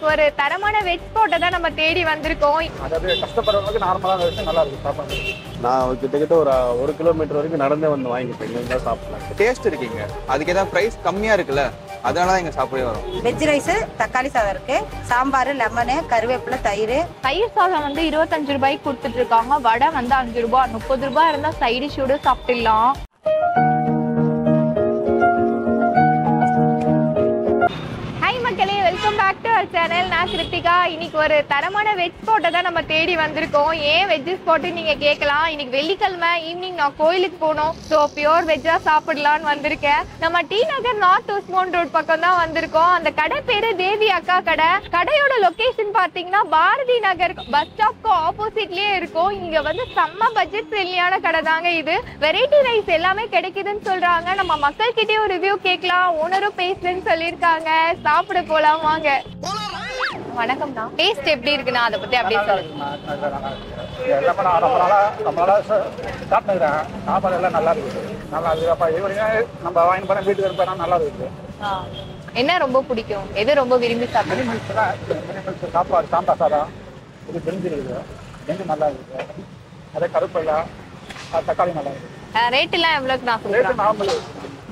இன்னைக்கு ஒரு தரமான வெஜ் ஸ்பாட்டை தான் நம்ம தேடி வந்திருக்கோம். அதாவது கஷ்டப்படுறவங்களுக்கு நார்மலான விஷயம் நல்லா இருக்கு சாப்பாடு. நான் கிட்டத்தட்ட ஒரு 1 கிலோமீட்டர் வரைக்கும் நடந்தே வந்து வாங்கிப்பேன். இங்கே தான் சாப்பிடலாம். டேஸ்ட் இருக்குங்க. அதுக்கு ஏதாவது ப்ரைஸ் கம்மியாக இருக்குல்ல, அதனால தான் இங்கே சாப்பிடவே வரும். வெஜ் ரைஸ், தக்காளி சாதம் இருக்கு, சாம்பார், லெமனு, கருவேப்பிலை, தயிர். தயிர் சாதம் வந்து 25 ரூபாய்க்கு கொடுத்துட்டு இருக்காங்க. வடை வந்து 5 ரூபாய். 30 ரூபாய் இருந்தா சைடு டிஷ்ஷோட சாப்பிட்டுலாம். Welcome back to our channel. நான் கிருத்திகா. இன்னைக்கு ஒரு தரமான வெஜ் ஸ்பாட்டை தான் நம்ம தேடி வந்திருக்கோம். ஏன் வெஜ் ஸ்பாட்டு நீங்க கேட்கலாம். இன்னைக்கு வெள்ளிக்கிழமை ஈவினிங் நான் கோயிலுக்கு போனோம். ஸோ பியோர் வெஜ்ஜா சாப்பிடலான்னு வந்திருக்கேன். நம்ம டி நகர் நார்த் உஸ்மான் ரோட் பக்கம் தான் வந்திருக்கோம். அந்த கடை பேரு தேவி அக்கா கடை. கடையோட லொகேஷன் பாத்தீங்கன்னா பாரதி நகர் பஸ் ஸ்டாப்க்கு ஆப்போசிட்லயே இருக்கும். இங்க வந்து செம்ம பட்ஜெட் ஃப்ரெண்ட்லியான கடை தாங்க இது. வெரைட்டி ரைஸ் எல்லாமே கிடைக்குதுன்னு சொல்றாங்க. நம்ம மக்கள் கிட்டே ஒரு ரிவ்யூ கேட்கலாம். ஓனரும் பேசுறேன்னு சொல்லியிருக்காங்க. சாப்பிட போலாம் வாங்க. வணக்கம்ண்ணா. டேஸ்ட் எப்படி இருக்குண்ணா, அதை பத்தி அப்படியே சொல்லுங்க. சாப்பாடு எல்லாம் நல்லா இருக்குது. நல்லா இருக்கு. நம்ம வாங்கி போனா வீட்டுக்கு இருப்பா நல்லா இருக்கு. என்ன ரொம்ப பிடிக்கும், எது ரொம்ப விரும்பி சாப்பிடுங்க? சாப்பாடு சாம்பார் சாதம் இது பிரிஞ்சு இருக்குது. பிரிஞ்சு நல்லா இருக்குது. அதே கருப்பையா தக்காளி நல்லா இருக்கு. ரேட் எல்லாம் எவ்வளவுக்கு நான் ரேட்டு சொல்றேன்? நார்மல்.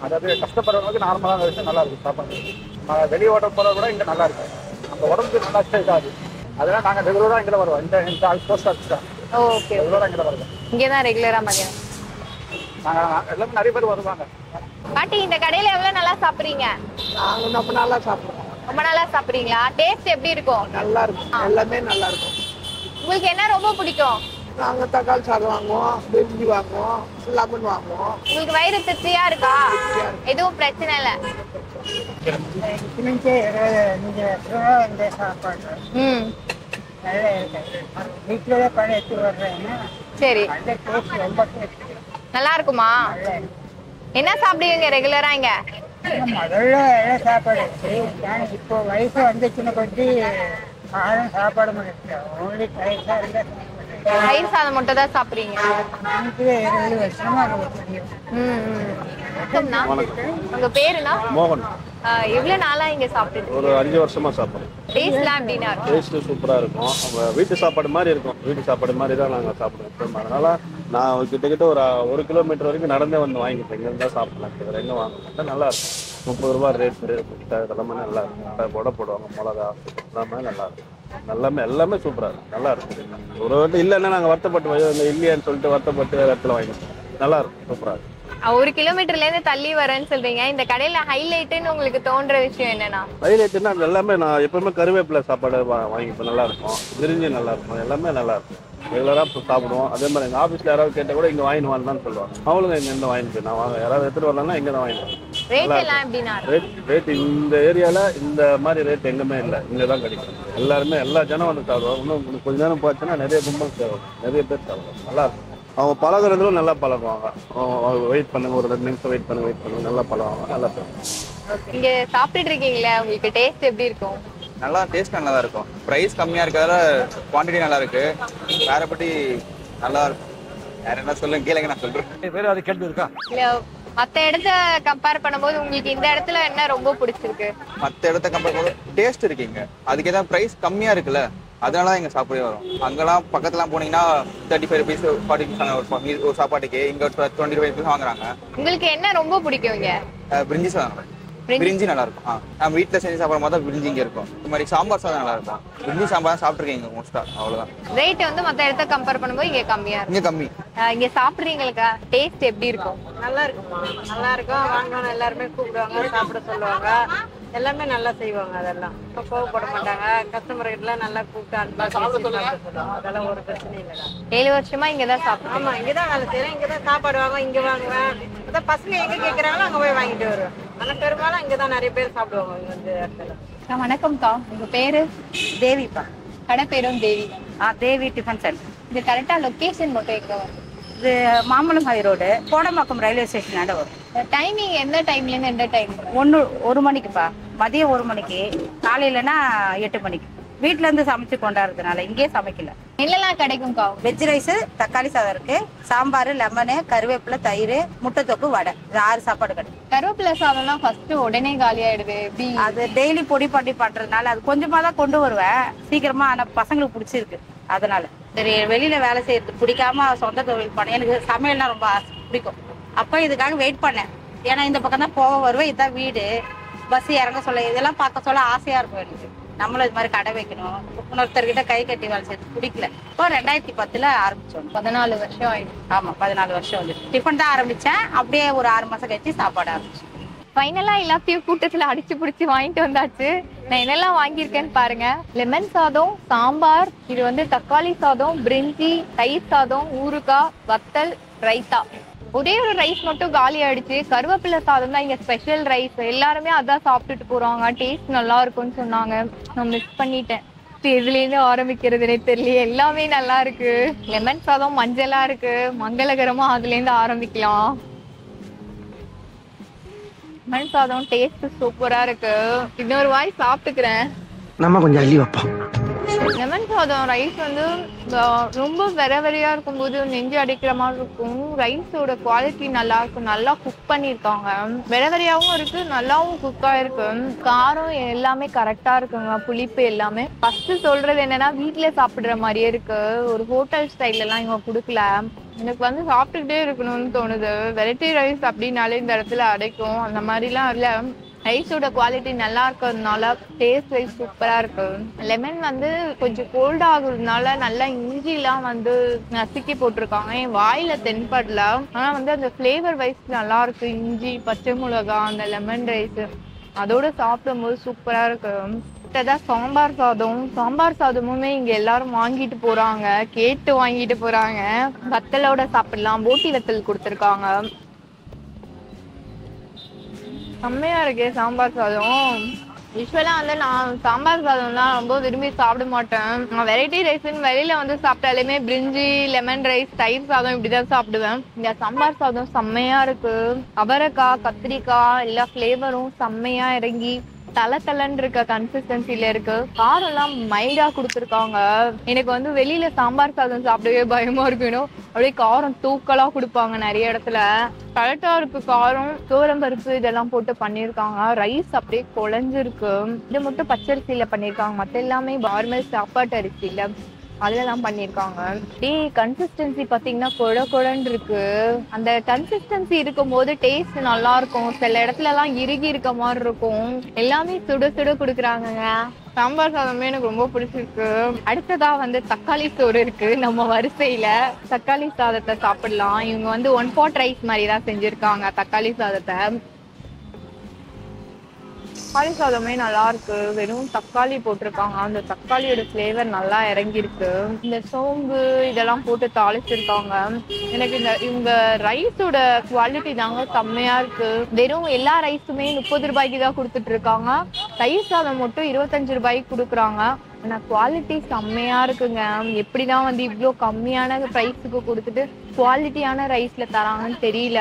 அதாவது கஷ்டப்படுறவங்களுக்கு நார்மலான விஷயம் நல்லா இருக்கு சாப்பாடு. வெளியே ஓட்ட போற கூட இங்க நல்லா இருக்கு. நம்ம உடம்புக்கு நல்லா எக்ஸசைஸ் ஆகுது. அதெல்லாம் நாங்க ரெகுலரா இங்கே வருவோம். இந்த போஸ்ட் ஆஃபீஸ் தான். ஓகே, ரெகுலரா இங்கே வருவோம். இங்கே தான் ரெகுலரா மதியம் நாங்க எல்லாமே நிறைய பேர் வருவாங்க. பாட்டி, இந்த கடையில எவ்வளவு நல்லா சாப்பிடுறீங்க? நாங்க ரொம்ப நாளா சாப்பிடுறோம். ரொம்ப நல்லா சாப்பிடுறீங்களா? டேஸ்ட் எப்படி இருக்கும்? நல்லா இருக்கும். எல்லாமே நல்லா இருக்கும். உங்களுக்கு என்ன ரொம்ப பிடிக்கும்? நாங்க தக்காளி சாதம் வாங்குவோம், பிரிஞ்சி வாங்குவோம், லெமன் வாங்குவோம். உங்களுக்கு வயிறு திருப்தியா இருக்கா? எதுவும் பிரச்சனை இல்ல? சரி, நல்லா இருக்குமா? என்ன சாப்பிடுவீங்க ரெகுலரா இங்க? முதல்ல சாப்பாடு இப்போ வயசு வந்துச்சுன்னு கொஞ்சம் சாப்பாடு ஓன்லி தயிர் சாதம் மட்டும் தான் சாப்பிடுறீங்க? 7 வருஷமா உங்க பேருனா? மோகன். எவ்வளவு நாளா இங்க சாப்பிட்டு? ஒரு 5 வருஷமா சாப்பிட்றோம். டேஸ்ட்லாம் எப்படின்னா? டேஸ்ட்டு சூப்பராக இருக்கும். நம்ம வீட்டு சாப்பாடு மாதிரி இருக்கும். வீட்டு சாப்பாடு மாதிரி தான் நாங்கள் சாப்பிடுவோம். அதனால நான் கிட்டத்தட்ட ஒரு 1 கிலோமீட்டர் வரைக்கும் நடந்தே வந்து வாங்கிப்பேன். இங்கே இருந்தால் சாப்பிடலாம். வேறு எங்கே வாங்க நல்லா இருக்கும். 30 ரூபா ரேட்டு. எல்லாமே நல்லா இருக்கும். வடை போடுவாங்க, மிளகா எல்லாமே நல்லா இருக்கும். எல்லாமே சூப்பராக இருக்கும். நல்லா இருக்கும். ஒரு வாட்டி இல்லைன்னா நாங்கள் வருத்தப்பட்டு இல்லையான்னு சொல்லிட்டு வருத்தப்பட்டு வேறு இடத்துல வாங்கிப்போம். நல்லா இருக்கும். சூப்பராக இருக்கும். 1 கிலோமீட்டர்ல இருந்து தள்ளி வரேன்னு சொல்றீங்க. இந்த கடையில ஹைலைட்னு உங்களுக்கு தோன்ற விஷயம் என்னன்னா? ஹைலைட்னா எல்லாமே நான் எப்பவுமே கருவேப்பிலை சாப்பாடு வாங்கிப்பேன். நல்லா இருக்கும். பிரிஞ்சு நல்லா இருக்கும். எல்லாமே நல்லா இருக்கும். ரெகுலராக சாப்பிடுவோம். அதே மாதிரி எங்கள் ஆஃபீஸில் யாராவது கேட்டால் கூட இங்கே வாங்கிட்டு வரலான்னு சொல்லுவாங்க. அவங்களும் இங்கேருந்து வாங்கிட்டு நான் வாங்க யாராவது எடுத்துகிட்டு வரலாம்னா இங்கே தான் வாங்கிட்டு. ரேட் எல்லாம் எப்படின்னா? ரேட் இந்த ஏரியாவில் இந்த மாதிரி ரேட் எங்கேயுமே இல்லை. இங்கே தான் கிடைக்கும். எல்லாருமே எல்லா ஜனம் வந்து சாப்பிடுவோம். இன்னும் கொஞ்சம் நேரம் போச்சுன்னா நிறைய கும்பல் சாப்பிடுவோம். நிறைய பேர் சாப்பிடுவோம். நல்லா இருக்கும். அவங்க பழகுறதுலும் நல்லா பழகுவாங்க. வெயிட் பண்ணுங்க, ஒரு 2 நிமிஷம் வெயிட் பண்ணுங்க, நல்லா பழகுவாங்க. நல்லா இருக்கும். இங்க சாப்பிட்டுட்டு இருக்கீங்களா, உங்களுக்கு டேஸ்ட் எப்படி இருக்கும்? நல்லா டேஸ்ட் நல்லா தான் இருக்கும். ப்ரைஸ் கம்மியாக இருக்கிறதால குவான்டிட்டி நல்லா இருக்கு. வேற பற்றி நல்லா இருக்கும். வேற என்ன சொல்லுங்க, கேளுங்க, நான் சொல்றேன். வேற அது கேள்வி இருக்கா? இல்ல, மத்த இடத்த கம்பேர் பண்ணும்போது உங்களுக்கு இந்த இடத்துல என்ன ரொம்ப பிடிச்சிருக்கு? மற்ற இடத்த கம்பேர் பண்ண டேஸ்ட் இருக்குங்க. அதுக்கு ஏதாவது ப்ரைஸ் கம்மியாக இருக்குல்ல, அதனால தான் இங்கே சாப்பிடவே வரும். அங்கெல்லாம் பக்கத்துலாம் போனீங்கன்னா 35 ருபீஸ் 40 ருபீஸ் ஒரு சாப்பாட்டுக்கு. இங்கே 25 ருபீஸ் வாங்குறாங்க. உங்களுக்கு என்ன ரொம்ப பிடிக்கும் இங்க? பிரிஞ்சி சாதம். பிரிஞ்சி நல்லா இருக்கும். நம்ம வீட்டில் செஞ்சு சாப்பிடும் போது தான் பிரிஞ்சி இங்கே இருக்கும். இந்த மாதிரி சாம்பார் சாதம் நல்லா இருக்கும். பிரிஞ்சி சாம்பார் தான் சாப்பிட்ருக்கீங்க மோஸ்டா. அவ்வளோதான். ரேட் வந்து மத்த இடத்த கம்பேர் பண்ணும்போது இங்க கம்மியா இருக்கு. இங்கே கம்மி. இங்க சாப்பிடுறீங்களுக்கா டேஸ்ட் எப்படி இருக்கும்? நல்லா இருக்குமா? நல்லா இருக்கும். வாங்கணும், எல்லாருமே கூப்பிடுவாங்க, சாப்பிட சொல்லுவாங்க. எல்லாமே நல்லா செய்வாங்க. அதெல்லாம் கோவப்பட மாட்டாங்க. கஸ்டமர் கிட்டலாம் நல்லா கூப்பிட்டு அன்பா சொல்லுவாங்க. அதெல்லாம் ஒரு பிரச்சனை இல்லைடா. 7 வருஷமா இங்கதான் சாப்பிடுறேன். ஆமா, இங்கதான் வேலை செய்யறேன். இங்கதான் சாப்பாடு வாங்குவோம், இங்க வாங்குவேன். அதான் பசங்க எங்க கேட்கறாங்களோ அங்க போய் வாங்கிட்டு வருவேன். ஆனா பெரும்பாலும் இங்கதான் நிறைய பேர் சாப்பிடுவாங்க. இங்க வந்து இடத்துல. வணக்கம்க்கா, உங்க பேரு? தேவிப்பா. கடை பேரும் தேவி. தேவி டிஃபன் சென்டர். இது கரெக்டா லொகேஷன் மட்டும் எங்க வரும்? இது மாம்பழம் high road, Kodambakkam railway station வரும். டைமிங் எந்த டைம்ல இருந்து எந்த டைம்? 1 மணிக்குப்பா. மதியம் 1 மணிக்கு, காலையிலனா 8 மணிக்கு. வீட்டுல இருந்து சமைச்சு கொண்டாடுறதுனால இங்கே சமைக்கல. என்னெல்லாம் கிடைக்கும்க்கா? வெஜ் ரைஸ், தக்காளி சாதம் இருக்கு, சாம்பார், லெமனு, கருவேப்பிலை, தயிர், முட்டை தொக்கு, வடை, 6 சாப்பாடு கிடைக்கும். கருவேப்பிலை சாதம்னா ஃபர்ஸ்ட் உடனே காலி ஆயிடுது. அது டெய்லி பொடி பண்ணி பண்றதுனால அது கொஞ்சமா தான் கொண்டு வருவேன் சீக்கிரமா. ஆனா பசங்களுக்கு பிடிச்சிருக்கு அதனால. சரி, வெளியில வேலை செய்யறது பிடிக்காம சொந்த தொழில் பண்ணேன். எனக்கு சமையல்னா ரொம்ப பிடிக்கும். அப்ப இதுக்காக வெயிட் பண்ணேன். ஏன்னா இந்த பக்கம் தான் போக வருவேன், இதுதான் வீடு, பஸ் இறங்க சொல்ல இதெல்லாம் பார்க்க சொல்ல ஆசையா இருக்கும் எனக்கு. நம்மளும் இது மாதிரி கடை வைக்கணும், இன்னொருத்தர்கிட்ட கை கட்டி வேலை செய்யறது பிடிக்கல. இப்போ 2010 ஆரம்பிச்சோம். 14 வருஷம் ஆயிடுச்சு. ஆமா, 14 வருஷம் வந்து டிஃபன் தான் ஆரம்பிச்சேன். அப்படியே ஒரு 6 மாசம் கழிச்சு சாப்பாடு ஆரம்பிச்சேன். ஃபைனலா எல்லாத்தையும் கூட்டத்துல அடிச்சு பிடிச்சி வாங்கிட்டு வந்தாச்சு. நான் என்னெல்லாம் வாங்கியிருக்கேன்னு பாருங்க. லெமன் சாதம், சாம்பார், இது வந்து தக்காளி சாதம், பிரிஞ்சி, தயிர் சாதம், ஊறுகாய், வத்தல், ரைத்தா. ஒரே ஒரு ரைஸ் மட்டும் காலி ஆயிடுச்சு. கருவேப்பிலை சாதம் தான் இங்க ஸ்பெஷல் ரைஸ். எல்லாருமே அதான் சாப்பிட்டுட்டு போறாங்க. டேஸ்ட் நல்லா இருக்கும்னு சொன்னாங்க. நான் மிஸ் பண்ணிட்டேன். இதுல இருந்து ஆரம்பிக்கிறதுனே தெரியல. எல்லாமே நல்லா இருக்கு. லெமன் சாதம் மஞ்சளா இருக்கு, மங்களகரமா அதுல இருந்து ஆரம்பிக்கலாம். லெமன் சாதம் டேஸ்ட் சூப்பரா இருக்கு. இன்னொரு வாய் சாப்பிட்டுக்கிறேன். நம்ம கொஞ்சம் அள்ளி வைப்போம். லெமன் சாதம் ரைஸ் வந்து ரொம்ப வெரையா இருக்கும்போது நெஞ்சு அடிக்கிற மாதிரி இருக்கும். ரைஸோட குவாலிட்டி நல்லா இருக்கும். நல்லா குக் பண்ணியிருக்காங்க. வெரையாவும் இருக்கு, நல்லாவும் குக் ஆயிருக்கு. காரம் எல்லாமே கரெக்டா இருக்குங்க. புளிப்பு எல்லாமே. ஃபர்ஸ்ட் சொல்றது என்னன்னா வீட்டுல சாப்பிடுற மாதிரியே இருக்கு. ஒரு ஹோட்டல் ஸ்டைல்ல எல்லாம் இவங்க கொடுக்கல. எனக்கு வந்து சாப்பிட்டுக்கிட்டே இருக்கணும்னு தோணுது. வெரைட்டி ரைஸ் அப்படின்னாலே இந்த இடத்துல அடைக்கும். அந்த மாதிரிலாம் இல்ல. ரைஸோட குவாலிட்டி நல்லா இருக்கிறதுனால டேஸ்ட் வைஸ் சூப்பரா இருக்கு. லெமன் வந்து கொஞ்சம் கோல்ட் ஆகுறதுனால நல்லா இஞ்சிலாம் வந்து நசுக்கி போட்டிருக்காங்க. என் வாயில தென்படல. ஆனா வந்து அந்த ஃபிளேவர் வைஸ் நல்லா இருக்கு. இஞ்சி, பச்சை மிளகாய், அந்த லெமன் ரைஸ் அதோட சாப்பிடும் போது சூப்பரா இருக்கு. சாம்பார் சாதம். சாம்பார் சாதமுமே இங்க எல்லாரும் வாங்கிட்டு போறாங்க, கேட்டு வாங்கிட்டு போறாங்க. வத்தலோட சாப்பிடலாம். போட்டி வத்தல் கொடுத்துருக்காங்க. செம்மையா இருக்கு சாம்பார் சாதம். யூஸ்வலா வந்து நான் சாம்பார் சாதம் தான் ரொம்ப விரும்பி சாப்பிட மாட்டேன். நான் வெரைட்டி ரைஸ்ன்னு வெளியில வந்து சாப்பிட்டாலுமே பிரிஞ்சி, லெமன் ரைஸ், தயிர் சாதம் இப்படிதான் சாப்பிடுவேன். இந்த சாம்பார் சாதம் செம்மையா இருக்கு. அவரைக்காய், கத்திரிக்காய் எல்லா ஃபிளேவரும் செம்மையா இறங்கி தலன்னு இருக்க கன்சிஸ்டன்சில இருக்கு. காரம் எல்லாம் மைல்டா கொடுத்துருக்காங்க. எனக்கு வந்து வெளியில சாம்பார் சாதம் சாப்பிடவே பயமா இருக்கணும். அப்படியே காரம் தூக்கலா கொடுப்பாங்க நிறைய இடத்துல. கரெக்டா இருக்கு காரம். பருப்பு இதெல்லாம் போட்டு பண்ணிருக்காங்க. ரைஸ் அப்படியே குழஞ்சிருக்கு. இது மட்டும் பச்சரிசியில பண்ணிருக்காங்க. மத்த எல்லாமே நார்மல் சாப்பாட்டு அரிசியில அதுலதான் பண்ணிருக்காங்க. கன்சிஸ்டன்சி பாத்தீங்கன்னா குழன்னு இருக்கு. அந்த கன்சிஸ்டன்சி இருக்கும் போது டேஸ்ட் நல்லா இருக்கும். சில இடத்துல எல்லாம் இறுகி இருக்க மாதிரி இருக்கும். எல்லாமே சுட சுட குடுக்குறாங்க. சாம்பார் சாதமே எனக்கு ரொம்ப பிடிச்சிருக்கு. அடுத்ததா வந்து தக்காளி சோறு இருக்கு நம்ம வரிசையில. தக்காளி சாதத்தை சாப்பிடலாம். இவங்க வந்து 1 pot ரைஸ் மாதிரி தான் செஞ்சிருக்காங்க தக்காளி சாதத்தை. தக்காளி சாதமே நல்லா இருக்கு. வெறும் தக்காளி போட்டிருக்காங்க. அந்த தக்காளியோட ஃபிளேவர் நல்லா இறங்கிருக்கு. இந்த சோம்பு இதெல்லாம் போட்டு தாளிச்சிருக்காங்க. எனக்கு இவங்க ரைஸோட குவாலிட்டி தாங்க செம்மையா இருக்கு. வெறும் எல்லா ரைஸுமே 30 ரூபாய்க்கு தான் கொடுத்துட்டு இருக்காங்க. தயிர் சாதம் மட்டும் 25 ரூபாய்க்கு கொடுக்குறாங்க. ஆனா குவாலிட்டி செம்மையா இருக்குங்க. எப்படிதான் வந்து இவ்வளோ கம்மியான பிரைஸுக்கு கொடுத்துட்டு குவாலிட்டியான ரைஸ்ல தராங்கன்னு தெரியல.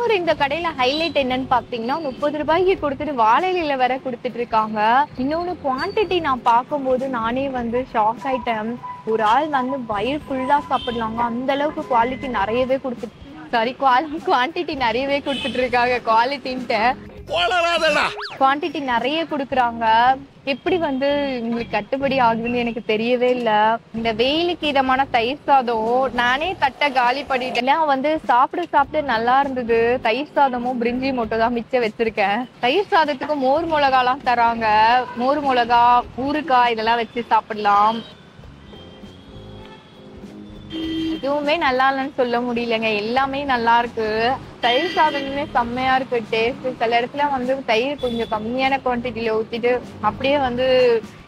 ஒரு இந்த கடையில ஹைலைட் என்னன்னு பாத்தீங்கன்னா 30 ரூபாய்க்கு கொடுத்துட்டு வாழையில வேற கொடுத்துட்டு இருக்காங்க. இன்னொன்னு குவான்டிட்டி நான் பார்க்கும்போது நானே வந்து ஷாக் ஆயிட்டேன். ஒரு ஆள் வந்து வயிறு ஃபுல்லா சாப்பிடலாங்க. அந்த அளவுக்கு குவாலிட்டி நிறையவே கொடுத்துட்டு குவான்டிட்டி நிறையவே கொடுத்துட்டு இருக்காங்க. குவான்டிட்டி நிறைய கொடுக்குறாங்க. எப்படி வந்து உங்களுக்கு கட்டுப்படி ஆகுதுன்னு எனக்கு தெரியவே இல்லை. இந்த வெயிலுக்கு இதமான தயிர் சாதம் நானே தட்டை காலி பண்ணிட்டேன். வந்து சாப்பிட்டு நல்லா இருந்தது. தயிர் சாதமும் பிரிஞ்சி மட்டும் தான் மிச்சம் வச்சிருக்கேன். தயிர் சாதத்துக்கு மோர் மிளகாலாம் தராங்க. மோர் மிளகா, ஊறுகாய் இதெல்லாம் வச்சு சாப்பிடலாம். எதுவுமே நல்லா இல்லைன்னு சொல்ல முடியலங்க. எல்லாமே நல்லா இருக்கு. தயிர் சாதமுமே செம்மையா இருக்கு டேஸ்ட். சில இடத்துல வந்து தயிர் கொஞ்சம் கம்மியான குவான்டிட்டியில ஊத்திட்டு அப்படியே வந்து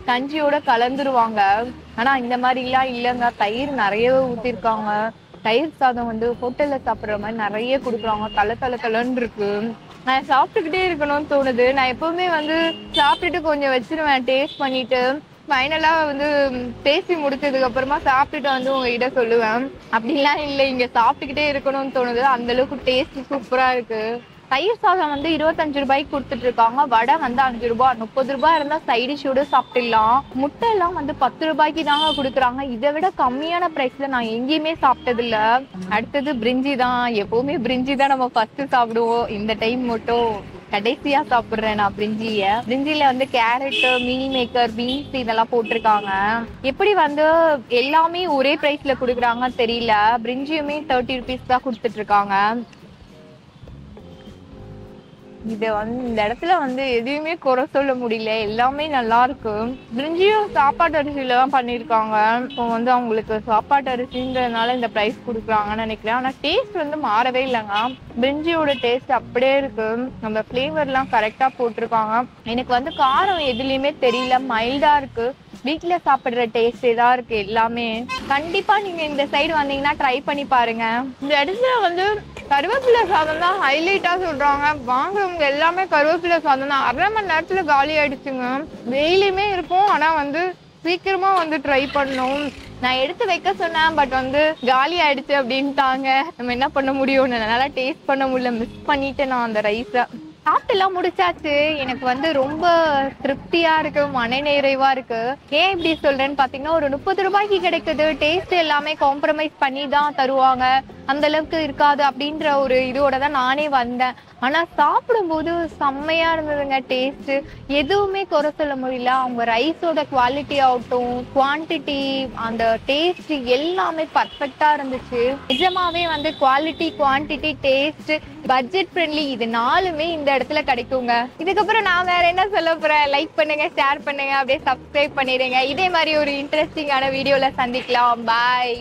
கஞ்சியோட கலந்துருவாங்க. ஆனா இந்த மாதிரி எல்லாம் இல்லைங்க. தயிர் நிறைய ஊத்திருக்காங்க. தயிர் சாதம் வந்து ஹோட்டல்ல சாப்பிடுற மாதிரி நிறைய கொடுக்குறாங்க. தலன்னு இருக்கு. நான் சாப்பிட்டுக்கிட்டே இருக்கணும்னு தோணுது. நான் எப்பவுமே வந்து சாப்பிட்டுட்டு கொஞ்சம் வச்சிருவேன் டேஸ்ட் பண்ணிட்டு. ஃபைனலா வந்து பேசி முடிச்சதுக்கு அப்புறமா சாப்பிட்டுட்டு வந்து உங்ககிட்ட சொல்லுவேன். அப்படிலாம் இல்லை, இங்க சாப்பிட்டுக்கிட்டே இருக்கணும்னு தோணுது. அந்த அளவுக்கு டேஸ்ட் சூப்பரா இருக்கு. தயிர் சாதம் வந்து 25 ரூபாய்க்கு கொடுத்துட்டு இருக்காங்க. வடை வந்து 5 ரூபாய். 30 ரூபாய் இருந்தா சைடிஷோட சாப்பிட்டுலாம். முட்டை எல்லாம் வந்து 10 ரூபாய்க்கு தாங்க கொடுக்குறாங்க. இதை விட கம்மியான பிரைஸ்ல நான் எங்கேயுமே சாப்பிட்டது இல்ல. அடுத்தது பிரிஞ்சி தான். எப்பவுமே பிரிஞ்சி தான் நம்ம ஃபர்ஸ்ட் சாப்பிடுவோம். இந்த டைம் மட்டும் கடைசியா சாப்பிடுறேன் நான் பிரிஞ்சில வந்து கேரட், மீல் மேக்கர், பீன்ஸ் இதெல்லாம் போட்டிருக்காங்க. எப்படி வந்து எல்லாமே ஒரே பிரைஸ்ல கொடுக்குறாங்க தெரியல. பிரிஞ்சியுமே 30 ருபீஸ் தான் கொடுத்துட்டு இருக்காங்க. இது வந்து இந்த இடத்துல வந்து எதுவுமே குறை சொல்ல முடியல. எல்லாமே நல்லா இருக்கு. பிரிஞ்சியும் சாப்பாட்டு அரிசியில தான் பண்ணியிருக்காங்க. இப்போ வந்து அவங்களுக்கு சாப்பாட்டு அரிசின்றதுனால இந்த பிரைஸ் கொடுக்குறாங்கன்னு நினைக்கிறேன். ஆனா டேஸ்ட் வந்து மாறவே இல்லைங்க. பிரிஞ்சியோட டேஸ்ட் அப்படியே இருக்கு. நம்ம ஃபிளேவர்லாம் கரெக்டா போட்டிருக்காங்க. எனக்கு வந்து காரம் எதுலையுமே தெரியல. மைல்டா இருக்கு. வீட்டுல சாப்பிடுற டேஸ்டே தான் இருக்கு எல்லாமே. கண்டிப்பா நீங்க இந்த சைடு வந்தீங்கன்னா ட்ரை பண்ணி பாருங்க. இந்த இடத்துல வந்து கருவேப்பிலை சாதம் தான் ஹைலைட்டா சொல்றாங்க. வாங்குறவங்க எல்லாமே கருவேப்பிலை சாதம் தான். 1/2 மணி நேரத்துல காலி ஆயிடுச்சுங்க. வெயிலுமே இருக்கும். ஆனா வந்து சீக்கிரமா வந்து ட்ரை பண்ணணும். நான் எடுத்து வைக்க சொன்னேன், பட் வந்து காலி ஆயிடுச்சு அப்படின்ட்டாங்க. நம்ம என்ன பண்ண முடியும்? என்னால டேஸ்ட் பண்ண முடியல. மிஸ் பண்ணிட்டேன் நான் அந்த ரைஸை. சாப்பிட்டுலாம் முடிச்சாச்சு. எனக்கு வந்து ரொம்ப திருப்தியா இருக்கு, மன நிறைவா இருக்கு. ஏன் இப்படி சொல்றேன்னு பாத்தீங்கன்னா, ஒரு 30 ரூபாய்க்கு கிடைக்குது. டேஸ்ட் எல்லாமே காம்ப்ரமைஸ் பண்ணி தான் தருவாங்க. அந்த அளவுக்கு இருக்காது அப்படின்ற ஒரு இதோட தான் நானே வந்தேன். ஆனா சாப்பிடும்போது செம்மையா இருந்ததுங்க டேஸ்ட். எதுவுமே குறை சொல்ல முடியல. அவங்க ரைஸோட குவாலிட்டி ஆகட்டும், குவான்டிட்டி, அந்த டேஸ்ட் எல்லாமே பர்ஃபெக்டா இருந்துச்சு. நிஜமாவே வந்து quality, quantity, taste, budget friendly இது 4மே இந்த இடத்துல கிடைக்குங்க. இதுக்கப்புறம் நான் வேற என்ன சொல்ல போறேன்? லைக் பண்ணுங்க, ஷேர் பண்ணுங்க, அப்படியே சப்ஸ்கிரைப் பண்ணிடுங்க. இதே மாதிரி ஒரு இன்ட்ரெஸ்டிங்கான வீடியோல சந்திக்கலாம். பாய்.